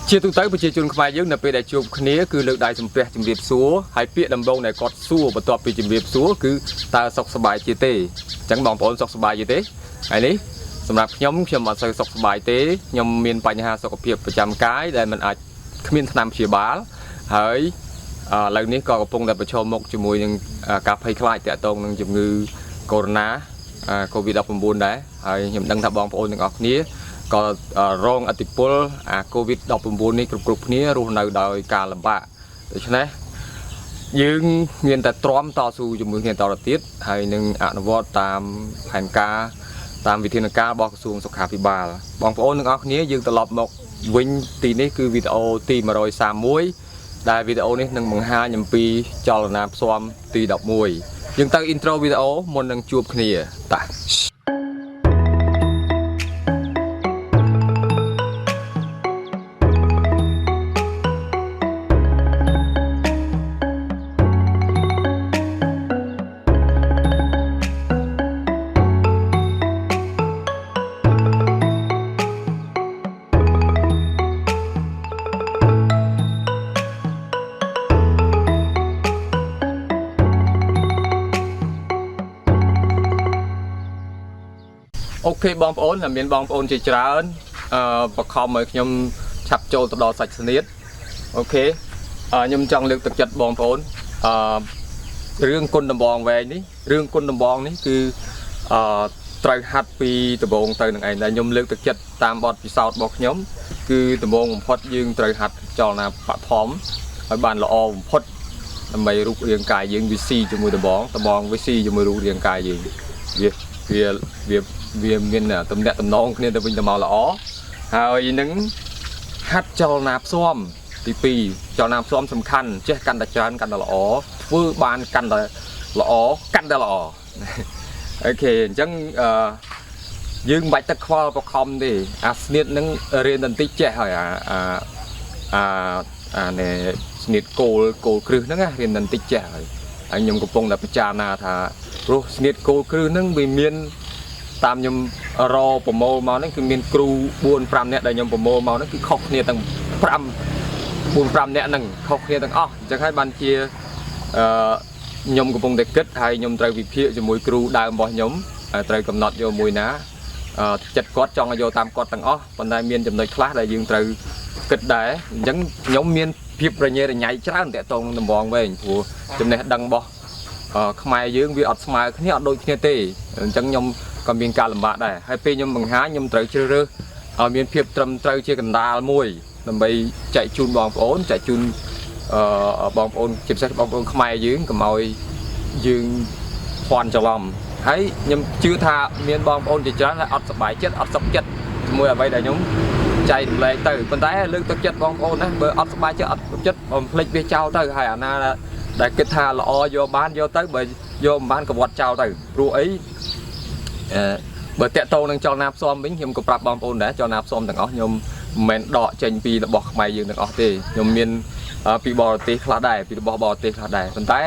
chia tu tới chia chun khai dương là về đại chụp khné cứ lực đại chấm phe chấm điệp súa hay pịa đầm đông này cọt súa và tọa pịa chấm điệp súa cứ ta sọc sờ bài chia tê chẳng bằng bọn sọc sờ bài chia têไอ้นี่สำหรับnhómខ្ញុំអត់សូវសុខសប្បាយទេខ្ញុំមានបញ្ហាសុខភាពប្រចាំកាយដែលมันអាចគ្មានថ្នាំព្យាបាលហើយឥឡូវនេះក៏កំពុងតែប្រឈមមុខជាមួយនឹងការភ័យខ្លាចទាក់ទងនឹងជំងឺកូវីដ COVID-19 ដែរហើយខ្ញុំដឹងថាបងប្អូនទាំងអស់គ្នាក៏រងឥទ្ធិពលCOVID-19 នេះគ្រប់គ្នារស់នៅដោយការលំបាកដូច្នេះយើងមានតែទ្រាំតស៊ូជាមួយគ្នាតទៅទៀតហើយនឹងអនុវត្តតាមផែនការតាមវិធានការរបស់ក្រសួងសុខាភិបាលបងប្អូនទាំងអស់គ្នាយើងត្រឡប់មកវិញទីនេះគឺវីដេអូទី131ដែលវីដេអូនេះនឹងបង្ហាញអំពីចលនាផ្សំទី11យើងទៅ intro វីដេអូមុននឹងជួបគ្នាតាអូខេបងប្អូនមានបងប្អូនជាច្រើនបខំឲ្យខ្ញុំឆាប់ចូលទៅដល់សាច់ស្នៀតអូខេខ្ញុំចង់លើកទឹកចិត្តបងប្អូនរឿងគុណដំបងវែងនេះរឿងគុណដំបងនេះគឺត្រូវហាត់ពីដំបងទៅនឹងឯងដែលខ្ញុំលើកទឹកចិត្តតាមបទពិសោធន៍របស់ខ្ញុំគឺដំបងបំផុតយើងត្រូវហាត់ចលនាបឋមឲ្យបានល្អបំផុតដើម្បីរូបរាងកាយយើងវាស៊ីជាមួយដំបងវាស៊ីជាមួយរូបរាងកាយយើងវាមានតំណែងតំណងគ្នាទៅវិញទៅមកល្អហើយនឹងហាត់ចលនាផ្សំទី2ចលនាផ្សំសំខាន់ចេះកាន់តែច្រើនកាន់តែល្អធ្វើបានកាន់តែល្អកាន់តែល្អអូខេអញ្ចឹងយើងមិនបាច់ទឹកខ្វល់បខំទេអាស្នៀតនឹងរៀនបន្តិចចេះហើយនេះស្នៀតគោលគ្រឹះហ្នឹងរៀនបន្តិចចេះហើយខ្ញុំកំពុងតែពិចារណាថាព្រោះស្នៀតគោលគ្រឹះហ្នឹងវាមានតាមខ្ញុំរប្រមូលមកហ្នឹងគឺមានគ្រូ4-5នាក់ដែលខ្ញុំប្រមូលមកហ្នឹងគឺខុសគ្នាទាំង4-5នាក់ហ្នឹងខុសគ្នាទាំងអស់អញ្ចឹងហើយបានជាខ្ញុំកំពុងតែគិតហើយខ្ញុំត្រូវវិភាគជាមួយគ្រូដើមរបស់ខ្ញុំត្រូវកំណត់យកមួយណាចិត្តគាត់ចង់ឲ្យយកតាមគាត់ទាំងអស់ប៉ុន្តែមានចំណុចខ្លះដែលយើងត្រូវគិតដែរអញ្ចឹងខ្ញុំមានភាពរញ៉េរញ៉ៃច្រើនតាក់ទងនឹងដំបងវែងព្រោះចំណេះដឹងរបស់ខ្មែរយើងវាអត់ស្មើគ្នាអត់ដូចគ្នាទេអញ្ចឹងខ្ញុំក៏មានការលំបាកដែរហើយពេលខ្ញុំបង្ហាញខ្ញុំត្រូវជ្រើសរើសឲ្យមានភាពត្រឹមត្រូវជាកណ្ដាលមួយដើម្បីចែកជូនបងប្អូនចែកជូនបងប្អូនជាពិសេសបងប្អូនខ្មែរយើងកុំឲ្យយើងភ័ន្តច្រឡំហើយខ្ញុំជឿថាមានបងប្អូនជាច្រើនដែលអត់សប្បាយចិត្តអត់សុខចិត្តជាមួយអ្វីដែលខ្ញុំចែករំលែកទៅប៉ុន្តែលើកទឹកចិត្តបងប្អូនណាបើអត់សប្បាយចិត្តអត់សុខចិត្តបំភ្លេចវាចោលទៅហើយអាណាដែលគិតថាល្អយកបានយកទៅបើយកមិនបានកវត្តចោលទៅព្រោះអីបើតាក់ទងនឹងចលនាផ្សំវិញខ្ញុំក៏ប្រាប់បងប្អូនដែរចលនាផ្សំទាំងអស់ខ្ញុំមិនមែនដកចេញពីរបស់ខ្មែរយើងទាំងអស់ទេខ្ញុំមានពីបរទេសខ្លះដែរពីរបស់បរទេសខ្លះដែរប៉ុន្តែ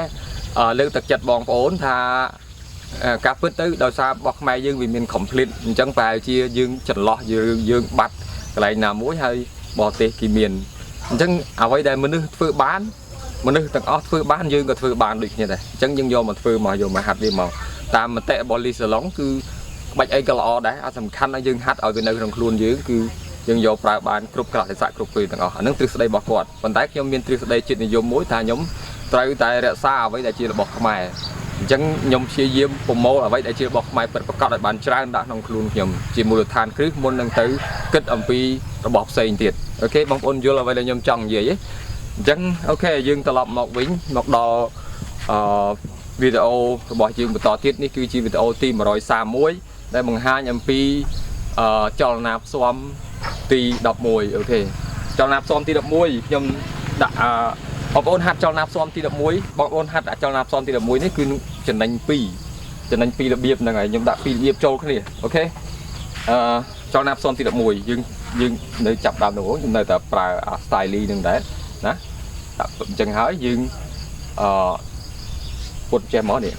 លើកទឹកចិត្តបងប្អូនថាការពិតទៅដោយសាររបស់ខ្មែរយើងវាមាន complete អញ្ចឹងប្រហែលជាយើងចន្លោះយើងបាត់កន្លែងណាមួយហើយបរទេសគេមានអញ្ចឹងអ្វីដែលមនុស្សធ្វើបានមនុស្សទាំងអស់ធ្វើបានយើងក៏ធ្វើបានដូចគ្នាដែរអញ្ចឹងយើងយកមកធ្វើមកយកមកហាត់វាមកតាមមតិរបស់លីសាឡុងគឺក្បាច់អីក៏ល្អដែរអាសំខាន់ឲ្យយើងហាត់ឲ្យវានៅក្នុងខ្លួនយើងគឺយើងយកប្រើបានគ្រប់កាលៈទេសៈគ្រប់ពេលទាំងអស់អានឹងទ្រឹស្ដីរបស់គាត់ប៉ុន្តែខ្ញុំមានទ្រឹស្ដីជាតិនិយមមួយថាខ្ញុំត្រូវតែរក្សាអ្វីដែលជារបស់ខ្មែរអញ្ចឹងខ្ញុំព្យាយាមប្រមូលអ្វីដែលជារបស់ខ្មែរពិតប្រាកដឲ្យបានច្រើនដាក់ក្នុងខ្លួនខ្ញុំជាមូលដ្ឋានគ្រឹះមុននឹងទៅគិតអំពីរបស់ផ្សេងទៀតអូខេបងប្អូនយល់អ្វីដែលខ្ញុំចង់និយាយទេអញ្ចឹងអូខេយើងត្រឡប់មកវិញមកដល់វីដេអូរបស់យើងបន្តទៀតនេះគឺជាវីដេអូទី131ដែលបង្ហាញអំពីចលនាផ្សំទី11អូខេចលនាផ្សំទី11ខ្ញុំដាក់បងប្អូនហាត់ចលនាផ្សំទី11បងប្អូនហាត់ចលនាផ្សំទី11នេះគឺចំណេញ2របៀបហ្នឹងហើយខ្ញុំដាក់2របៀបចូលគ្នាអូខេចលនាផ្សំទី11យើងនៅចាប់ដើមនោះខ្ញុំនៅតែប្រើ style ហ្នឹងដែរណាដាក់អញ្ចឹងហើយយើងពុតចេះមកនេះ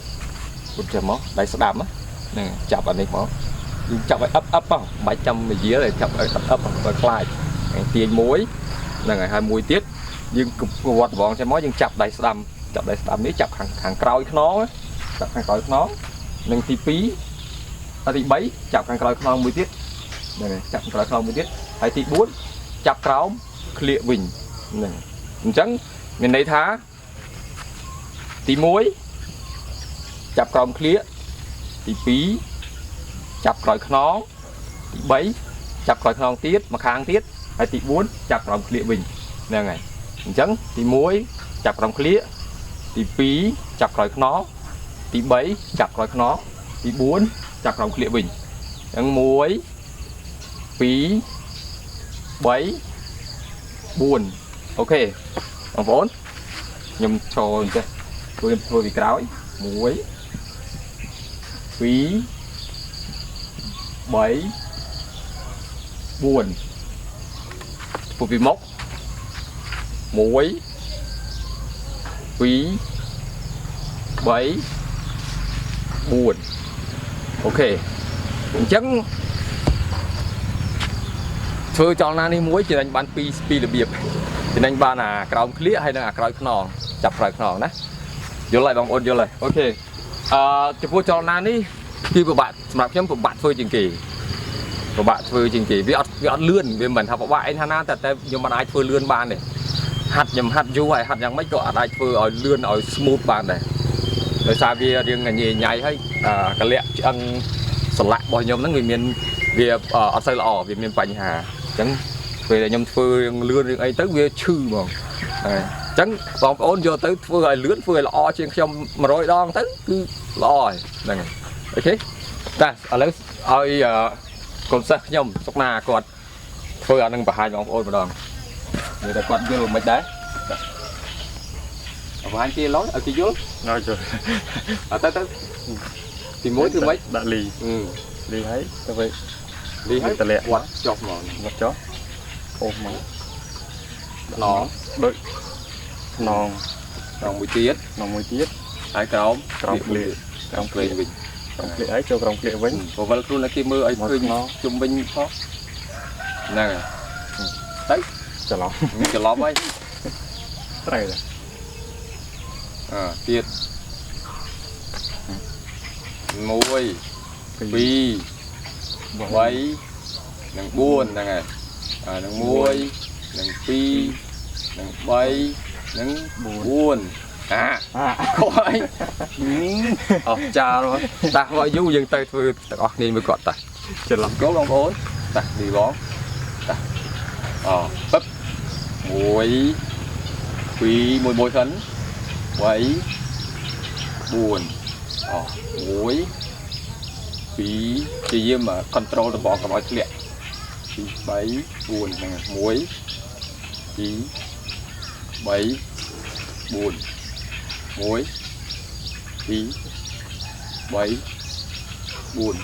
ពុតចេះមកដៃស្ដាប់ហ្នឹងចាប់អានេះមកយើងចាប់ឲ្យអឹបអឹបបាច់ចាំនិយាយទេចាប់ឲ្យអឹបអឹបបើខ្លាចទាញមួយ là ngày 20 tiết nhưng quạt bọn xe mói nhưng chập đầy đầm đấy chập hàng còi nó chập hàng còi nó nâng tí phí tí bấy chập hàng còi nó 10 tiết này chập còi nó 10 tiết hay tí 4 chập cáo khịa bình này trắng miền đấy thá tí muối chập còi khịa tí phí chập còi nó tí bấy chập còi nó tiết mà kháng tiết hay tí 4 chập còi khịa bình nè này trắng tí muối chập còi khịa tí phí chập còi nó tí bấy chập còi nó tí 4 chập còi khịa bình trắng muối phí bấy buồn ok bằng 4 nhầm cho tôi vì cái muối phí bấy buồn phục vì mốc muối phí bấy buồn ok chẳng thưa cho nó đi muối chỉ đánh ban pi là biệp chỉ đánh ban à cào clear hay là cào nòng chập cào nòng đấy vô lại bằng ôn vô lại ok chỉ vô cho nó đi khi của bạn mặc nhóm của bạn phơi trình kỳ của bạn phơi trình kỳ vì ăn lươn vì mình học bạn anh naแต่nhưng mà ai phơi lươn ban này hạt nhầm hạt du hay hạtยังไม่ก็ai phơi ở lươn ở smooth ban này rồi sao vì riêng ngày nhì nhảy hay cái lẹ ăn sờ lại bao nhiêu nó người miền vì ở xây lò vì miền Pành Hà chẳng về là nhầm phơi lươn ấy tới về chư mà chẳng còn ôn vô tới phơi lươn phơi lò trên trong mà rồi đong tới cứ lò này ok ta ở lấy ơi con sắc nhom sóc na còn phơi ăn bà hai bọn ôn một đòn người ta còn vô mấy đấy ở hai kia lối ở kia dưới nói rồi ở tới thì mối thứ mấy đã lì lì thấy các vị lì hết lẹ quạt chọc mà quạt chó ôm mà nó đôi non non mũi tiết hai còng lìa mình lìa ấy cho còng lìa vĩnh và vẫn luôn là khi mưa ấy khơi nó trung bình khó nè đấy chờ lắm ấy đây rồi tiết muối phí bấy nâng buồn nè này nâng muối nâng phí nâng bấy nâng buồn coi cha rồi ta gọi du dừng tay thôi nên mới gọt ta chờ làm cố long ối ta đi bón ta bắp muối phí mùi phấn bấy buồn muối phí chỉ mà control được bỏ cả mọi chuyện phí bấy buồn này muối phí bấy buồn muối phí bấy buồn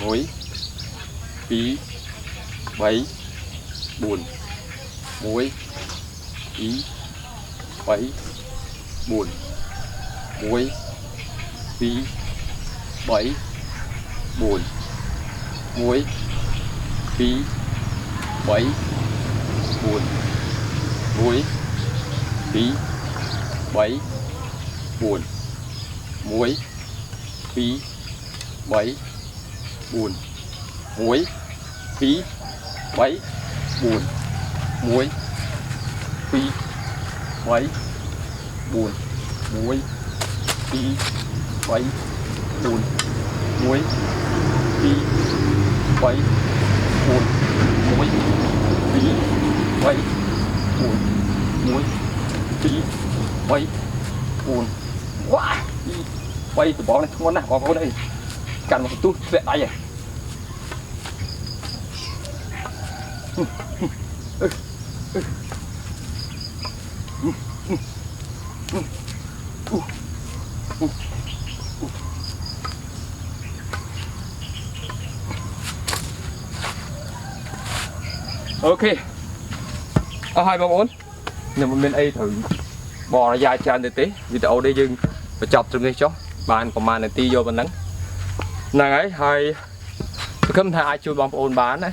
muối phí bấy buồn muối phí bấy buồn muối phí bấy buồn muối phí bấy buồn muối phí bấy buồn muối phí bấy buồn muối phí bấy buồn muối phí bấy buồn muối phí bấy buồn muối phí bấy buồn muối phí bấy buồn muối phí bấy buồn quá quay từ bỏ này không có nào vào đây cần một chút vẹn tay này ok hai ba bốn nhưng mà bên ấy thử bò ra dài tràn thực tế video đây dừng và chọc trong đây chó bàn của màn này ti vô bên nắng này ấy hai không thể ai chui bằng ôn bán đấy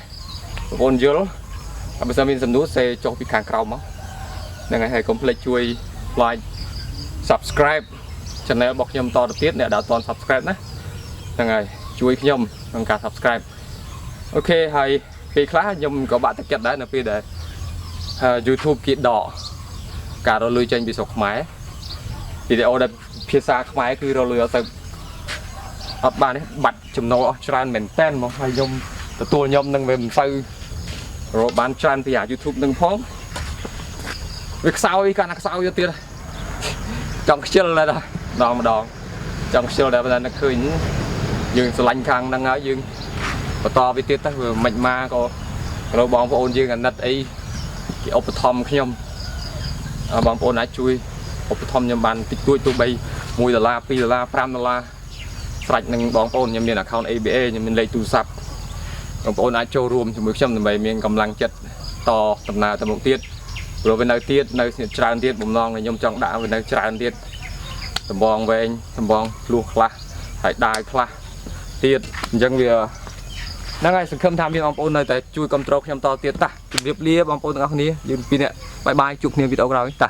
ôn dưa bây giờ mình dần nút sẽ cho bị càng cao máu nên ngày hay complete chui like subscribe channel bọc nhom to tiết này đã toàn subscribe đấy nên ngày chui nhom bằng cả subscribe ok hay vì khá nhom có bạn tất cả đấy là vì để YouTube kia đỏ cả rồi lui trên bị sọc máy video đây phía xa máy cứ rồi lui ở từ bạn ấy bật chùm nó tràn mền ten mà hay nhomตัวnhom nâng về mình xây rồi bán tràn thì YouTube nâng phóng việc sao đi cả sao cho tiền trong cái chân này rồi đòn trong cái chân này bây giờ nó khơi dương sờ lạnh khang đang ở dương và to với tiết vừa mạnh ma có rồi bóng ôn dương anh đặt ấy cái ốp thom khi nhom bóng ôn đã chui ốp thom nhom bàn tích tuổi tụi bay $1 $2 $5 sạch nâng bóng ôn nhom miền account ABA nhom miền lấy tu sập bóng ôn đã cho room thì mới xem thì miền cầm lăng chất to tầm nào tầm một tiết rồi bên nơi tiết nơi tràn tiết bùng non này nhom trong đã bên nơi tràn tiết tầm bong về anh tầm bong luộc là phải đai là tiết dân vì năng ai sừng khâm tham viên bóng ôn này tại chui control nhom to tiết ta chụp liệp bóng ôn ngọc ní dừng pin nè bye bye chụp niềm video rồi ta